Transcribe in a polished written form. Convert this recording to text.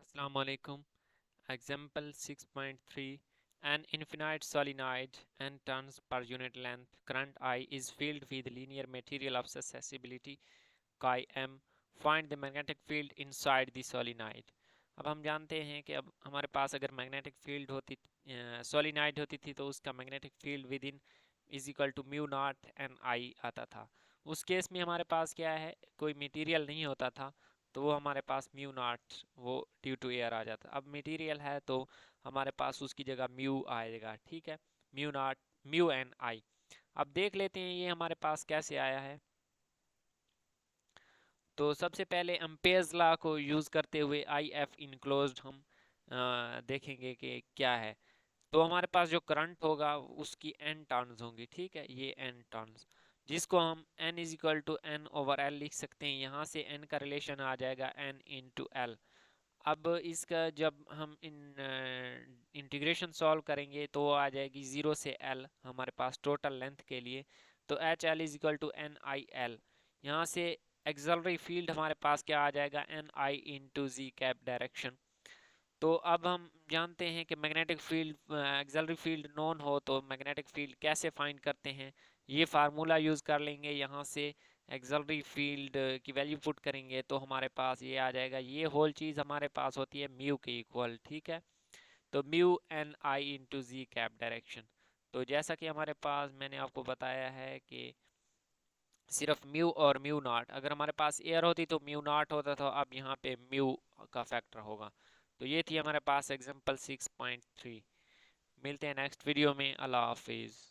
Assalamu alaikum. Example 6.3. An infinite solenoid n turns per unit length current I is filled with linear material of susceptibility chi m. Find the magnetic field inside the solenoid. अब हम जानते हैं कि अब हमारे पास अगर magnetic field होती solenoid होती थी तो उसका magnetic field within is equal to mu naught N I आता था। उस केस में हमारे पास क्या है, कोई मटेरियल नहीं होता था तो वो हमारे पास म्यू नॉट वो ड्यू टू एयर आ जाता। अब मटेरियल है तो हमारे पास उसकी जगह म्यू आएगा, ठीक है, म्यू नॉट म्यू एन आई। अब देख लेते हैं ये हमारे पास कैसे आया है। तो सबसे पहले एम्पेयर्स लॉ को यूज़ करते हुए आई एफ इनक्लोज्ड हम देखेंगे कि क्या है। तो हमारे पास जो करंट होगा उसकी एन टर्न्स होंगी, ठीक है, ये एन टर्न्स जिसको हम n is equal to N over L लिख सकते हैं। यहाँ से n का रिलेशन आ जाएगा n इंटू एल। अब इसका जब हम इंटीग्रेशन सॉल्व करेंगे तो वो आ जाएगी 0 से l हमारे पास टोटल लेंथ के लिए। तो H L is equal to N I L. यहाँ से एक्सलरी फील्ड हमारे पास क्या आ जाएगा, N I into G cap direction. तो अब हम जानते हैं कि magnetic field auxiliary field known हो तो मैग्नेटिक फील्ड कैसे फाइंड करते हैं। ये फार्मूला यूज़ कर लेंगे, यहाँ से एक्सलरी फील्ड की वैल्यू पुट करेंगे तो हमारे पास ये आ जाएगा। ये होल चीज़ हमारे पास होती है म्यू के इक्वल, ठीक है। तो mu N I into G cap direction. तो जैसा कि हमारे पास मैंने आपको बताया है कि सिर्फ म्यू और म्यू नॉट, अगर हमारे पास एयर होती तो म्यू नॉट होता था, अब यहाँ पे म्यू का फैक्टर होगा। तो ये थी हमारे पास एग्जांपल 6.3। मिलते हैं नेक्स्ट वीडियो में। अल्लाह हाफिज़।